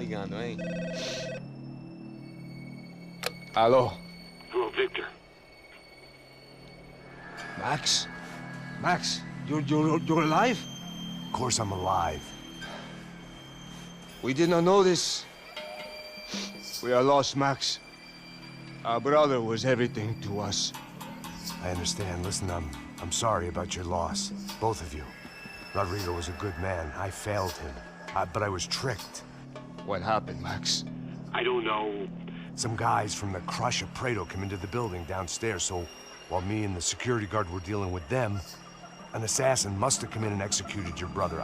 ligando, hein? Alô? Hello, Victor. Max? Max, you're alive? Of course I'm alive. We did not know this. We are lost, Max. Our brother was everything to us. I understand. Listen, I'm sorry about your loss. Both of you. Rodrigo was a good man. I failed him. But I was tricked. What happened, Max? I don't know. Some guys from the Crush of Prado came into the building downstairs, so while me and the security guard were dealing with them, an assassin must have come in and executed your brother.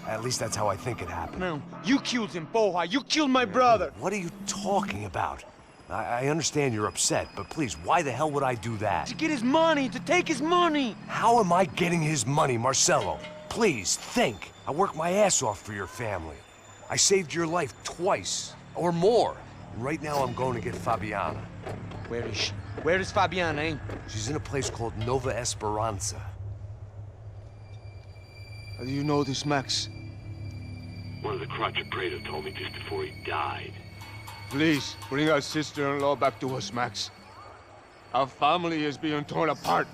At least that's how I think it happened. No, you killed him, porra. You killed my brother. What are you talking about? I understand you're upset, but please, why the hell would I do that? To get his money, to take his money. How am I getting his money, Marcelo? Please, think. I worked my ass off for your family. I saved your life twice, or more. And right now I'm going to get Fabiana. Where is she? Where is Fabiana, eh? She's in a place called Nova Esperanza. How do you know this, Max? One of the Crotch of Prado told me just before he died. Please, bring our sister-in-law back to us, Max. Our family is being torn apart.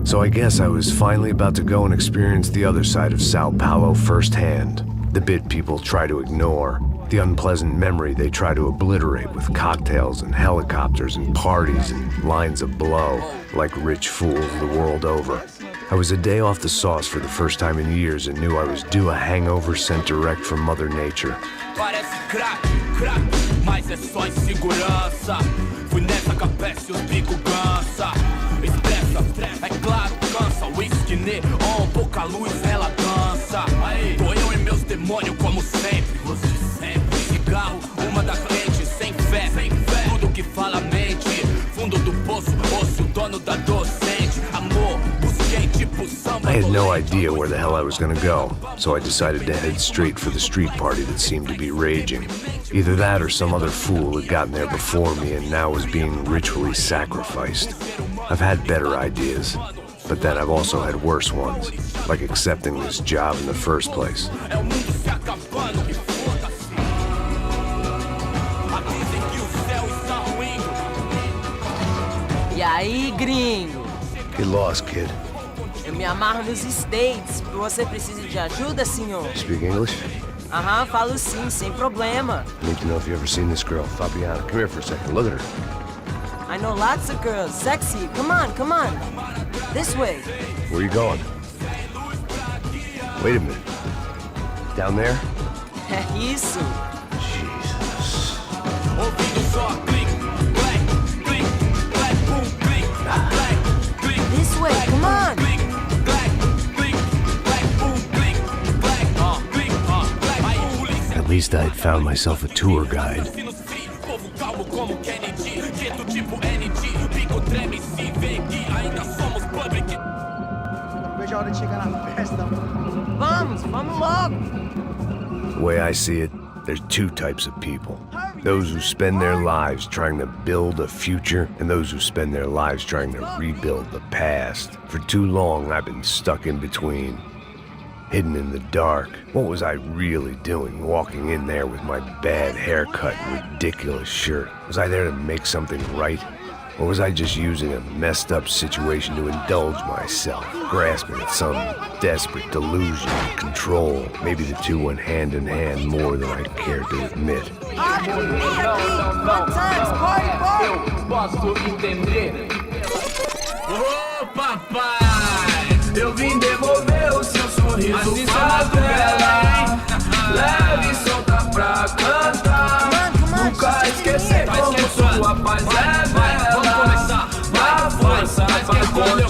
So I guess I was finally about to go and experience the other side of Sao Paulo firsthand. The bit people try to ignore. The unpleasant memory they try to obliterate with cocktails and helicopters and parties and lines of blow, like rich fools the world over. I was a day off the sauce for the first time in years and knew I was due a hangover sent direct from Mother Nature. Parece crack, crack, mas é só insegurança. Fui nessa capeste, os bico cansa. Expressa, é claro, cansa. Whisky neon, pouca luz, ela dança. Tô eu e meus demônios como sempre. Você sempre. Cigarro, uma da frente, sem fé. Tudo que fala mente. Fundo do poço, osso, dono da docente. Amor, busquei tipo samba. I had no idea where the hell I was gonna go, so I decided to head straight for the street party that seemed to be raging. Either that or some other fool had gotten there before me and now was being ritually sacrificed. I've had better ideas, but then I've also had worse ones, like accepting this job in the first place. E aí, gringo? Get lost, kid. Eu me amarro nos States. Você precisa de ajuda, senhor? Speak English? Aham, falo sim, sem problema. I need to know if you've ever seen this girl, Fabiana. Come here for a second. Look at her. I know lots of girls. Sexy. Come on, come on. This way. Where are you going? Wait a minute. Down there? É isso. Jesus. This way, come on. At least I'd found myself a tour guide. Vamos logo. The way I see it, there's two types of people. Those who spend their lives trying to build a future, and those who spend their lives trying to rebuild the past. For too long, I've been stuck in between. Hidden in the dark. What was I really doing, walking in there with my bad haircut and ridiculous shirt? Was I there to make something right? Or was I just using a messed up situation to indulge myself, grasping at some desperate delusion of control? Maybe the two went hand in hand more than I cared to admit. Eu posso entender. Ô papai, eu vim devolver o seu sorriso favela. Leve e solta pra cantar. Nunca esquecer como sua paz é bela.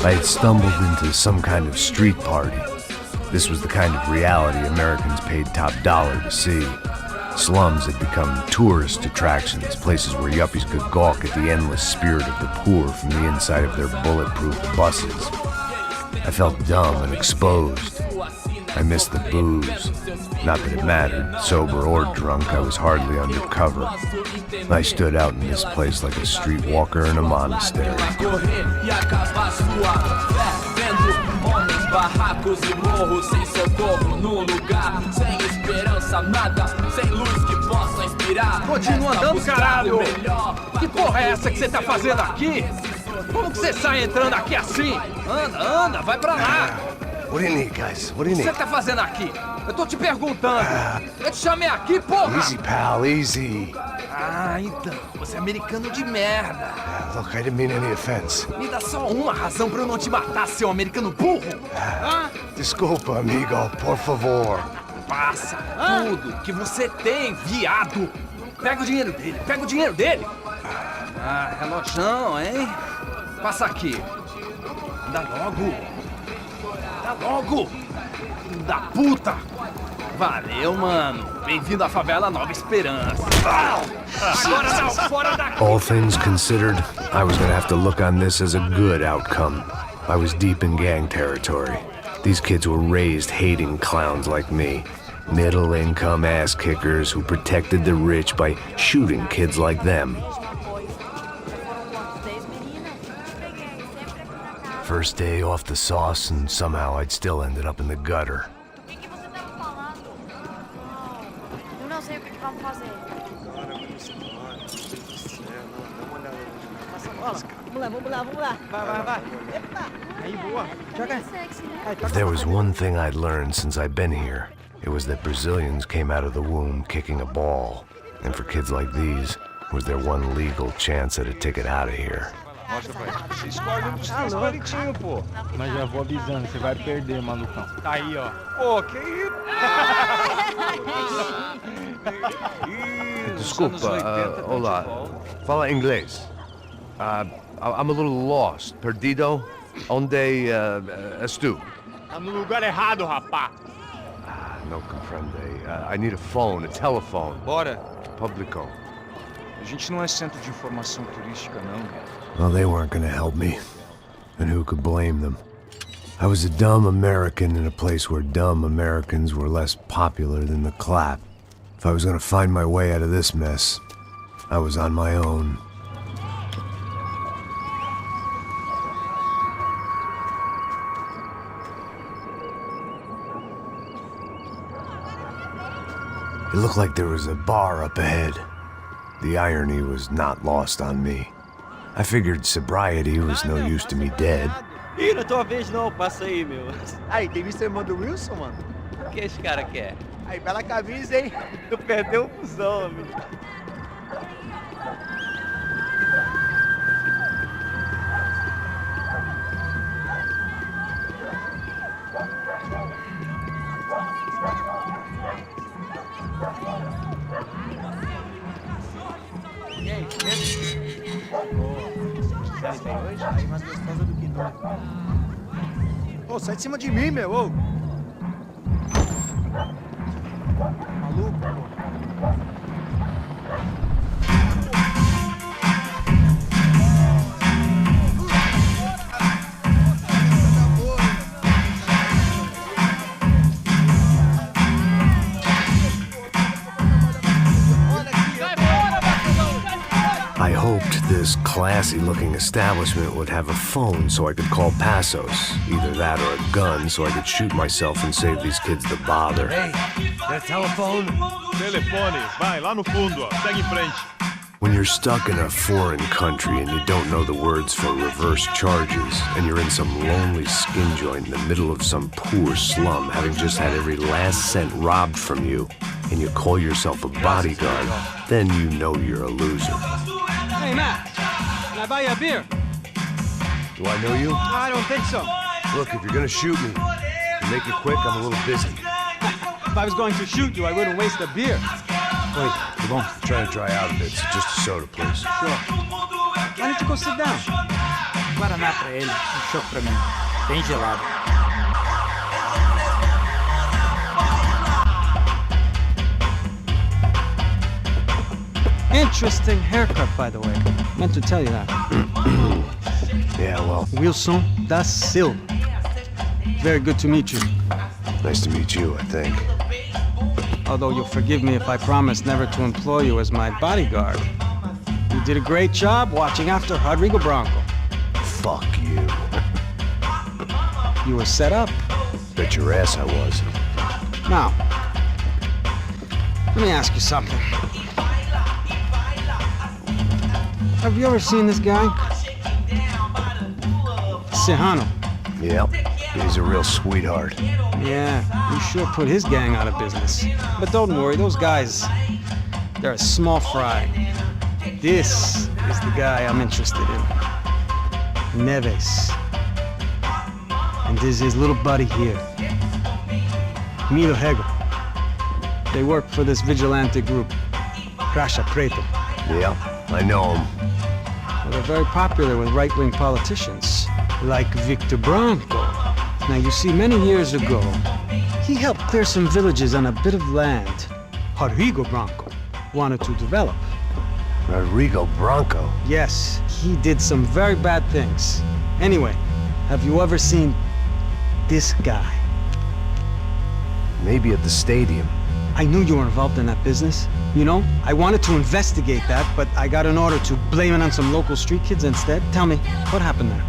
I had stumbled into some kind of street party. This was the kind of reality Americans paid top dollar to see. Slums had become tourist attractions, places where yuppies could gawk at the endless spirit of the poor from the inside of their bulletproof buses. I felt dumb and exposed. I missed the booze. Not that it mattered. Sober or drunk, I was hardly undercover. I stood out in this place like a streetwalker in a monastery. Barracos e morros sem socorro num lugar sem esperança, nada, sem luz que possa inspirar. Continua andando, caralho! Que porra é essa que você tá fazendo aqui? Como que você sai entrando aqui assim? Anda, vai pra lá! What do you need, guys? What do you O que need? você tá fazendo aqui? Eu tô te perguntando. Eu te chamei aqui, porra! Easy, pal, easy. Ah, então, você é americano de merda. Look, I didn't mean any offense. Me dá só uma razão pra eu não te matar, seu americano burro. Desculpa, amigo, por favor. Passa tudo que você tem, viado. Pega o dinheiro dele, Ah, relojão, hein? Passa aqui. Dá logo. Filho da puta. Valeu, mano. Bem-vindo à favela Nova Esperança. Agora não, fora daqui. All things considered, I was gonna have to look on this as a good outcome. I was deep in gang territory. These kids were raised hating clowns like me. Middle-income ass-kickers who protected the rich by shooting kids like them. First day off the sauce, and somehow I'd still ended up in the gutter. O que você tá falando? Eu não sei o que vamos fazer. Vamos lá. Vai. Aí, boa. Joga. If there was one thing I'd learned since I'd been here, it was that Brazilians came out of the womb kicking a ball. And for kids like these, was their one legal chance at a ticket out of here. Mostra pra ele. Você escolhe um dos três palitinhos, pô. Mas já vou avisando, você vai perder, malucão. Tá aí, ó. Pô, que isso? Desculpa, olá. Fala inglês. I'm a little lost. Perdido? Onde estou? Tá no lugar errado, rapá. No comprende. I need a phone, a telephone. Bora. Publico. A gente não é centro de informação turística, não. Well, they weren't gonna help me. And who could blame them? I was a dumb American in a place where dumb Americans were less popular than the clap. If I was gonna find my way out of this mess, I was on my own. It looked like there was a bar up ahead. The irony was not lost on me. I figured sobriety was no use to me dead. Ih, não é tua vez não, passa aí, meu. Aí, tem visto o irmão do Wilson, mano? O que esse cara quer? Aí, bela camisa, hein? Tu perdeu o fusão, amigo. E aí, tem hoje? Aí, mais gostosa do que nós. Ô, sai de cima de mim, meu, ô! Maluco, pô. I hoped this classy-looking establishment would have a phone so I could call Passos. Either that or a gun so I could shoot myself and save these kids the bother. Hey, that telephone? Telefone, vai, lá no fundo, ó. Segue em frente. When you're stuck in a foreign country and you don't know the words for reverse charges, and you're in some lonely skin joint in the middle of some poor slum, having just had every last cent robbed from you, and you call yourself a bodyguard, then you know you're a loser. Hey, Matt, can I buy you a beer? Do I know you? I don't think so. Look, if you're gonna shoot me, make it quick, I'm a little busy. If I was going to shoot you, I wouldn't waste a beer. Wait, come on. I'm trying to dry out a bit, so just a soda, please. Sure. Why don't you go sit down? Guaraná pra ele, chopp pra mim. Bem gelado. Interesting haircut, by the way. Meant to tell you that. Yeah, well, Wilson da Silva. Very good to meet you. Nice to meet you, I think. Although you'll forgive me if I promise never to employ you as my bodyguard. You did a great job watching after Rodrigo Bronco. Fuck you. You were set up. Bet your ass I was. Now, let me ask you something. Have you ever seen this guy? Sejano. Yep, he's a real sweetheart. Yeah, you sure put his gang out of business. But don't worry, those guys, they're a small fry. This is the guy I'm interested in. Neves. And this is his little buddy here. Milo Hegel. They work for this vigilante group, Crasha Preto. Yeah, I know him. Well, they're very popular with right-wing politicians, like Victor Bronco. Now, you see, many years ago, he helped clear some villages on a bit of land Rodrigo Bronco wanted to develop. Rodrigo Bronco? Yes, he did some very bad things. Anyway, have you ever seen this guy? Maybe at the stadium. I knew you were involved in that business. You know, I wanted to investigate that, but I got an order to blame it on some local street kids instead. Tell me, what happened there?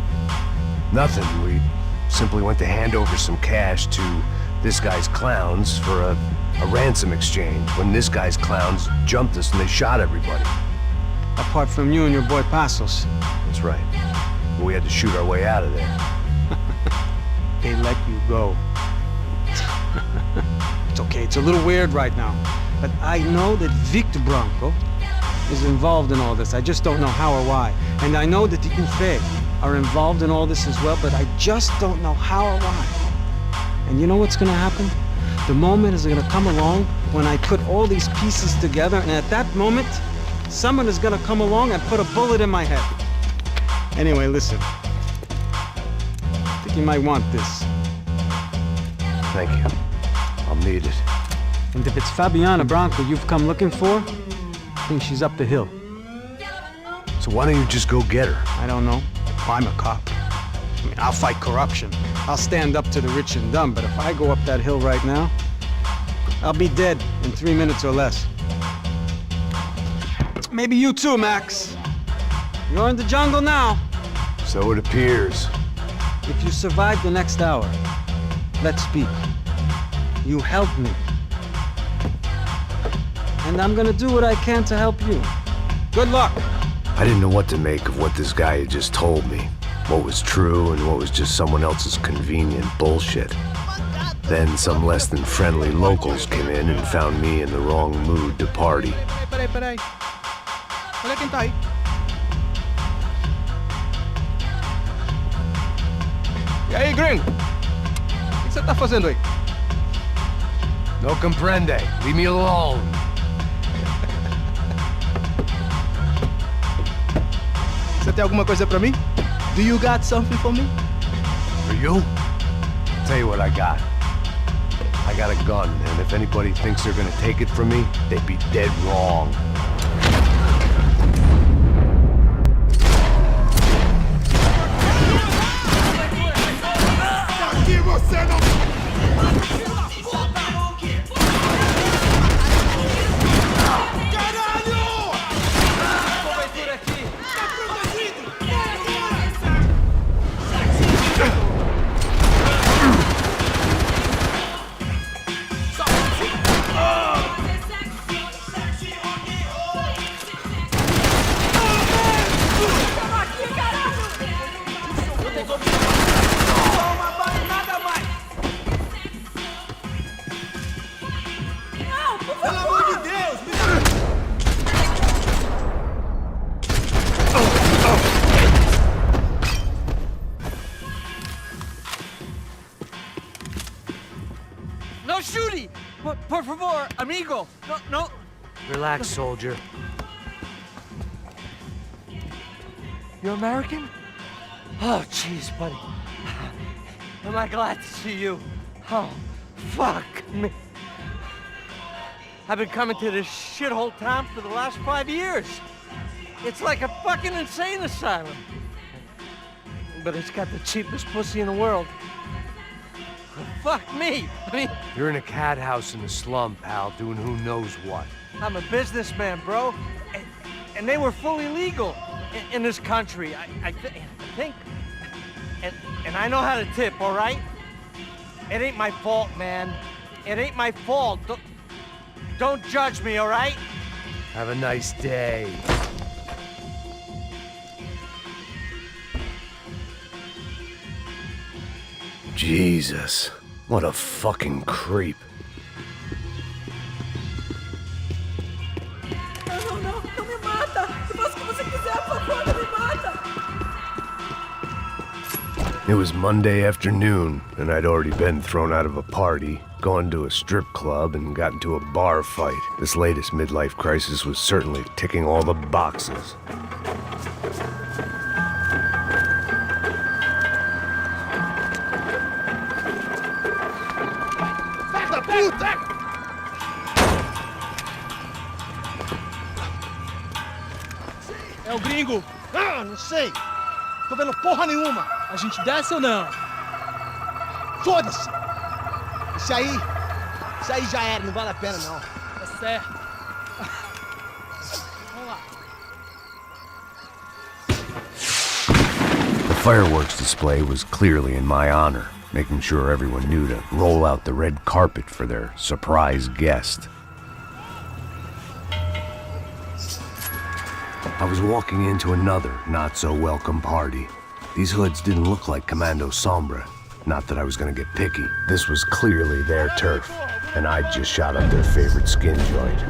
Nothing. We simply went to hand over some cash to this guy's clowns for a ransom exchange when this guy's clowns jumped us and they shot everybody. Apart from you and your boy Passos. That's right. But we had to shoot our way out of there. They let you go. It's okay, it's a little weird right now. But I know that Victor Bronco is involved in all this. I just don't know how or why. And I know that the UFE are involved in all this as well, but I just don't know how or why. And you know what's gonna happen? The moment is gonna come along when I put all these pieces together, and at that moment, someone is gonna come along and put a bullet in my head. Anyway, listen. I think you might want this. Thank you. I'll need it. And if it's Fabiana Bronco you've come looking for, I think she's up the hill. So why don't you just go get her? I don't know. I'm a cop. I mean, I'll fight corruption. I'll stand up to the rich and dumb, but if I go up that hill right now, I'll be dead in 3 minutes or less. Maybe you too, Max. You're in the jungle now. So it appears. If you survive the next hour, let's speak. You helped me. And I'm gonna do what I can to help you. Good luck. I didn't know what to make of what this guy had just told me. What was true and what was just someone else's convenient bullshit. Then some less than friendly locals came in and found me in the wrong mood to party. Peraí. Olha quem tá aí. E aí, gringo? O que você tá fazendo aí? No comprende. Leave me alone. Você tem alguma coisa pra mim? Do you got something for me? For you? Tell you what I got. I got a gun, and if anybody thinks they're gonna take it from me, they'd be dead wrong. Aqui você não... No shooting! Por favor, amigo! No. Relax, soldier. You're American? Oh, jeez, buddy. Am I glad to see you? Oh, fuck me. I've been coming to this shithole town for the last 5 years. It's like a fucking insane asylum. But it's got the cheapest pussy in the world. fuck me. I mean, You're in a cat house in the slum, pal, doing who knows what. I'm a businessman, bro. And they were fully legal in this country, I think. And I know how to tip, all right? It ain't my fault, man. It ain't my fault. Don't judge me, all right? Have a nice day. Jesus, what a fucking creep. Não me mata! Eu faço o que você quiser, por favor, não me mata! It was Monday afternoon, and I'd already been thrown out of a party, gone to a strip club, and got into a bar fight. This latest midlife crisis was certainly ticking all the boxes. É o gringo. Ah, não sei. Tô vendo porra nenhuma. A gente desce ou não? Foda-se. Isso aí já era, não vale a pena não. Tá certo. Vamos lá. The fireworks display was clearly in my honor, making sure everyone knew to roll out the red carpet for their surprise guest. I was walking into another not-so-welcome party. These hoods didn't look like Commando Sombra. Not that I was gonna get picky. This was clearly their turf, and I'd just shot up their favorite skin joint.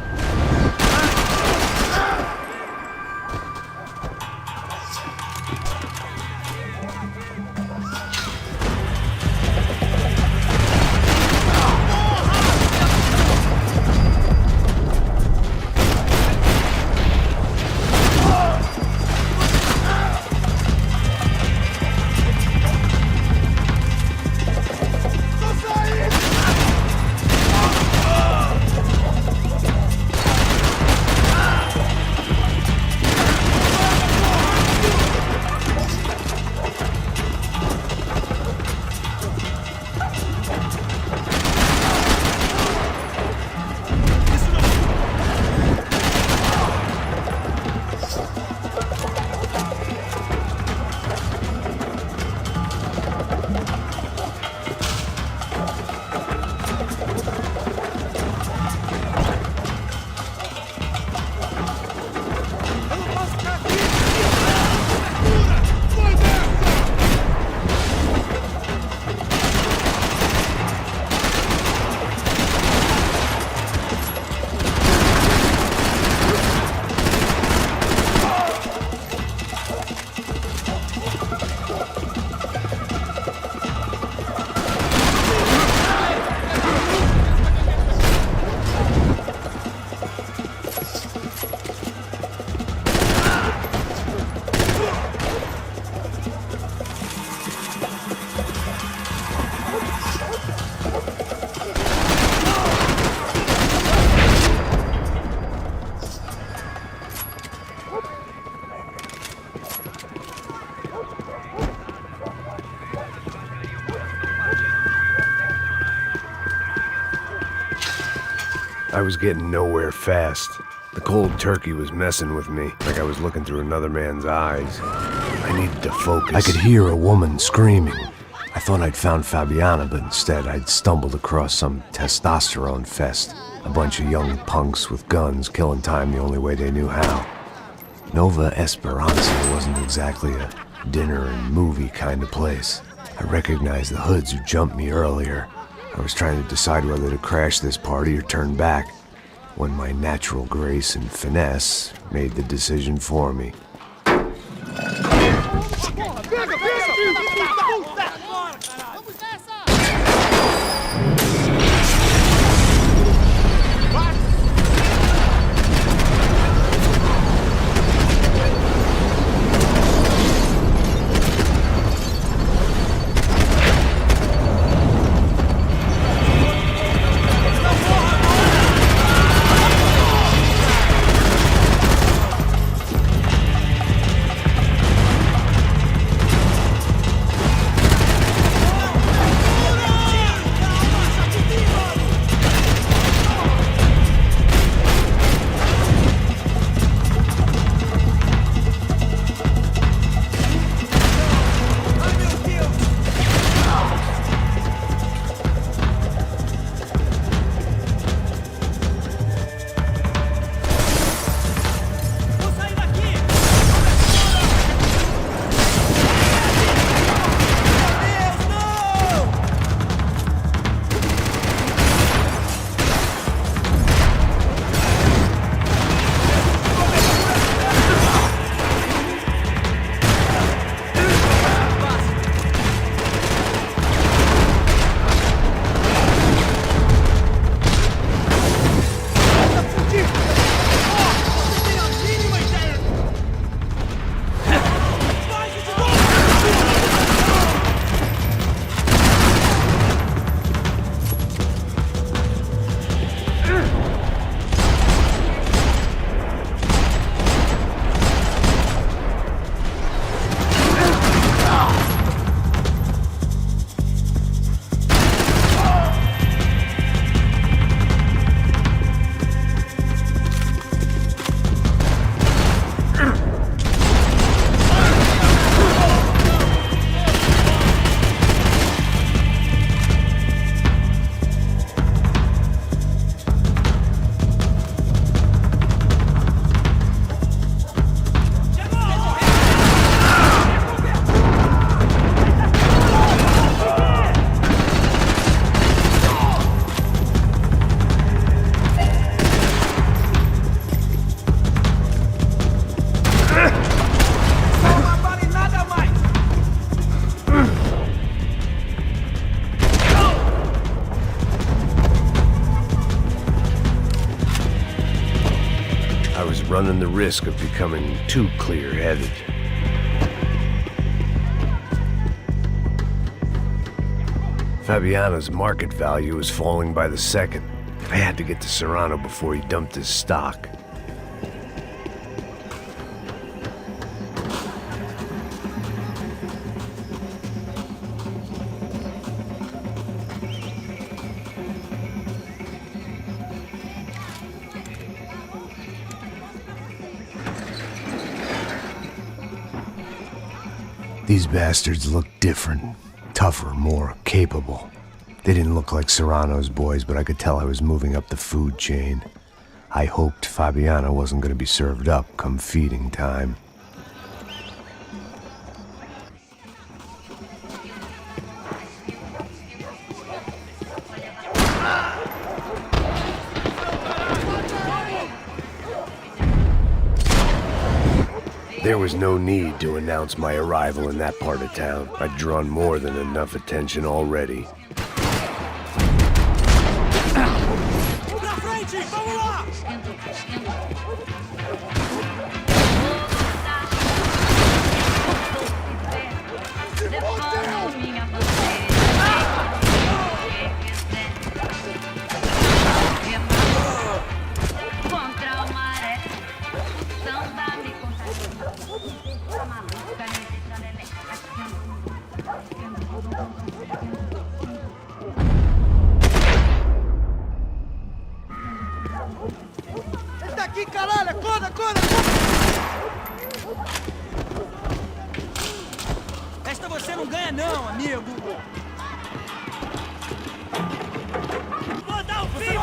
I was getting nowhere fast. The cold turkey was messing with me, like I was looking through another man's eyes. I needed to focus. I could hear a woman screaming. I thought I'd found Fabiana, but instead I'd stumbled across some testosterone fest. A bunch of young punks with guns killing time the only way they knew how. Nova Esperanza wasn't exactly a dinner and movie kind of place. I recognized the hoods who jumped me earlier. I was trying to decide whether to crash this party or turn back, when my natural grace and finesse made the decision for me. running the risk of becoming too clear-headed. Fabiana's market value is falling by the second. I had to get to Serrano before he dumped his stock. These bastards look different, tougher, more capable. They didn't look like Serrano's boys, but I could tell I was moving up the food chain. I hoped Fabiana wasn't going to be served up come feeding time. There was no need to announce my arrival in that part of town. I'd drawn more than enough attention already. Esta você não ganha não, amigo. Vou dar o fim,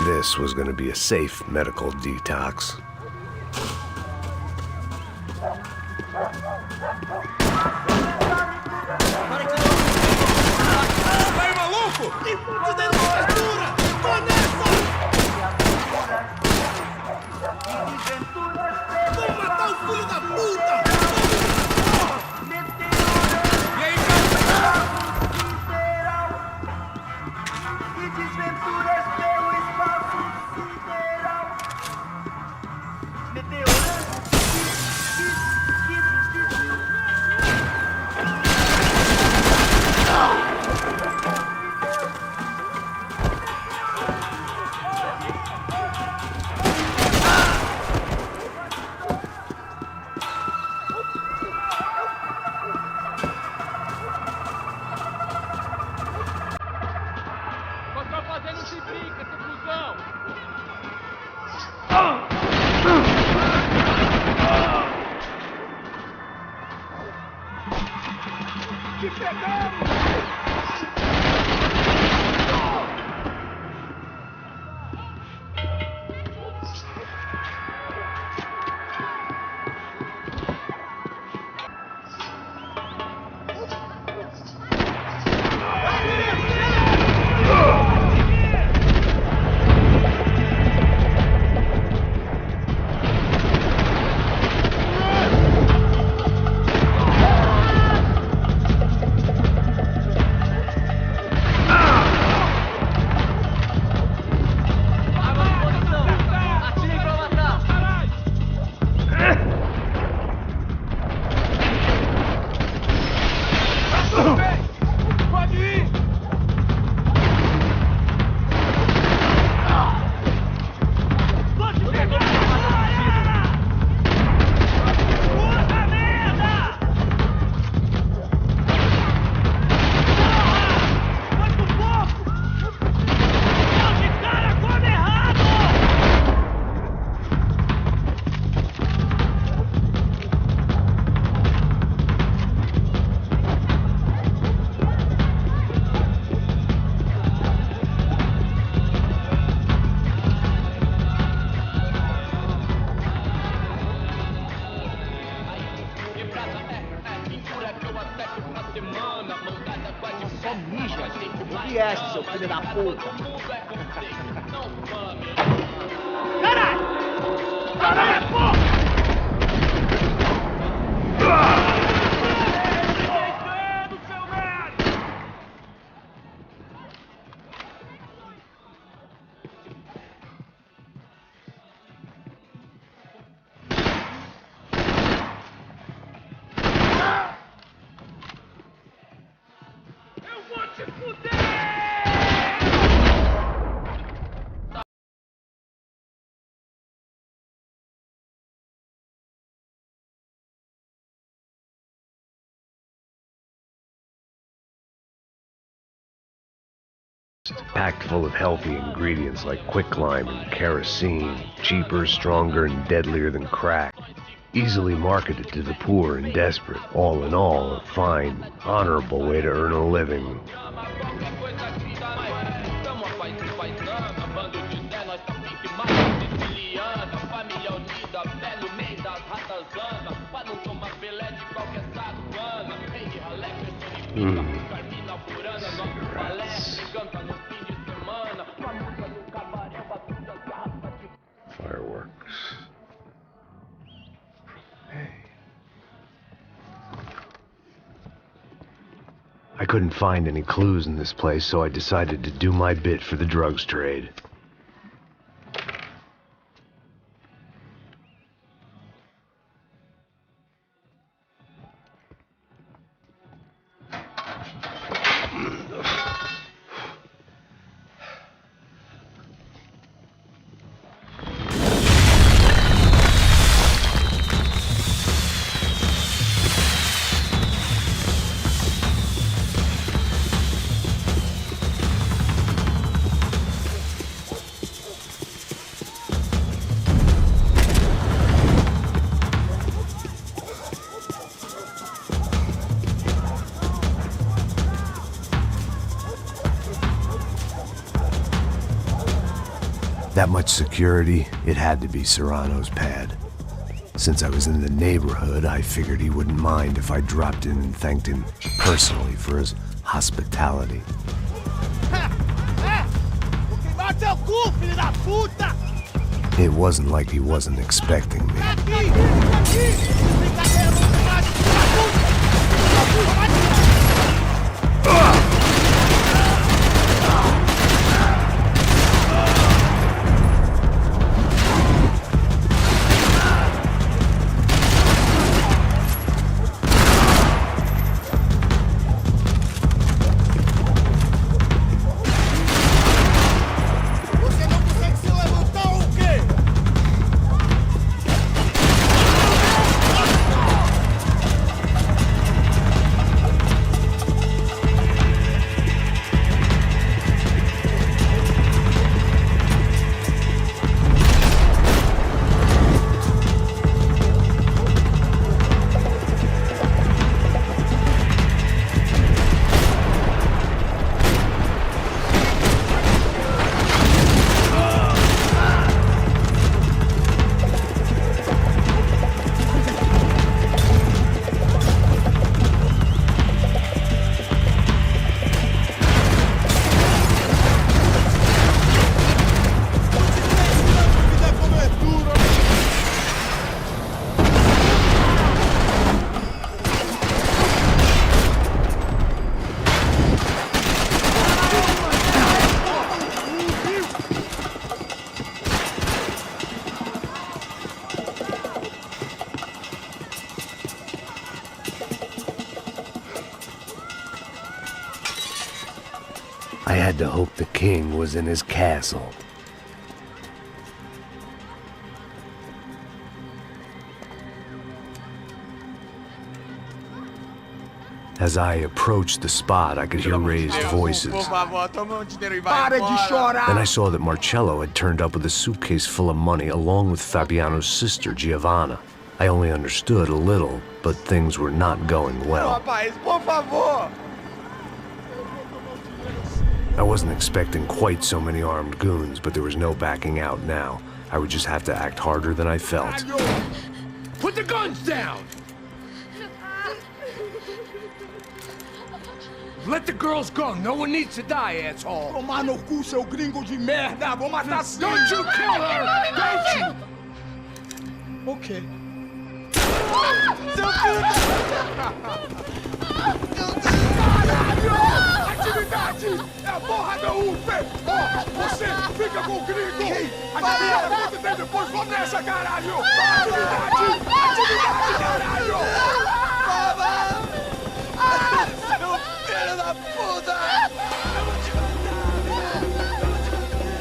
This was going to be a safe medical detox. Vai, maluco! Que puta de abertura! Tô nessa! Vou matar o filho da puta! E aí, cara? Só mija. Não vieste, seu filho da puta. Packed full of healthy ingredients like quicklime and kerosene, cheaper, stronger, and deadlier than crack. Easily marketed to the poor and desperate. All in all, a fine, honorable way to earn a living. Cigarettes. Fireworks. Hey. I couldn't find any clues in this place, so I decided to do my bit for the drugs trade. That much security, it had to be Serrano's pad. Since I was in the neighborhood, I figured he wouldn't mind if I dropped in and thanked him personally for his hospitality. It wasn't like he wasn't expecting me. I had to hope the king was in his castle. As I approached the spot, I could hear raised voices. Then I saw that Marcello had turned up with a suitcase full of money along with Fabiano's sister, Giovanna. I only understood a little, but things were not going well. I wasn't expecting quite so many armed goons, but there was no backing out now. I would just have to act harder than I felt. Put the guns down! Let the girls go. No one needs to die, asshole. Tomar no cu, seu gringo de merda! Vou matar sim! Don't you kill her! Don't you? Ok. Caralho! Atividade! É a porra da UP! Você fica com o gringo! Adivinha quanto tem depois? Vamos nessa, caralho! Atividade! Atividade, caralho!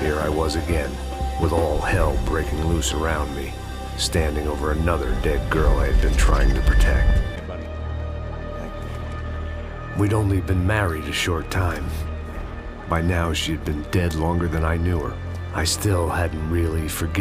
Here I was again, with all hell breaking loose around me, standing over another dead girl I had been trying to protect. We'd only been married a short time. By now, she had been dead longer than I knew her. I still hadn't really forgiven